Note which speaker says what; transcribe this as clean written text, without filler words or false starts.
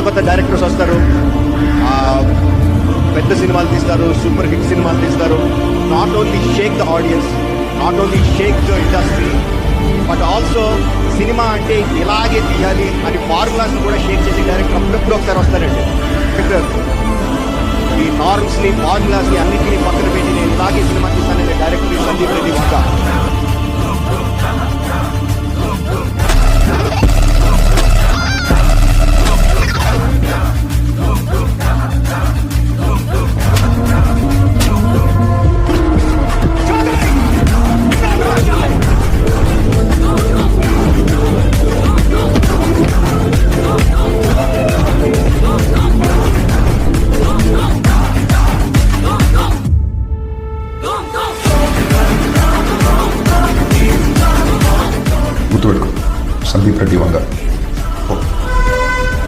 Speaker 1: కొత్త డైరెక్టర్స్ వస్తారు, పెద్ద సినిమాలు తీస్తారు, సూపర్ హిట్ సినిమాలు తీస్తారు. Not only Sheikh the audience, not only Sheikh the industry, but also cinema అంటే ఇలాగే తీయాలి అని ఫార్ములాస్ని కూడా షేక్ చేసే డైరెక్టర్ అప్పుడప్పుడు ఒకసారి వస్తారండి. ఈ నార్మ్స్ని, ఫార్ములాస్ని అన్నింటినీ పక్కన పెట్టి నేను ఇలాగే సినిమా తీస్తాననే డైరెక్టర్ సందీప్ రెడ్డి వంక.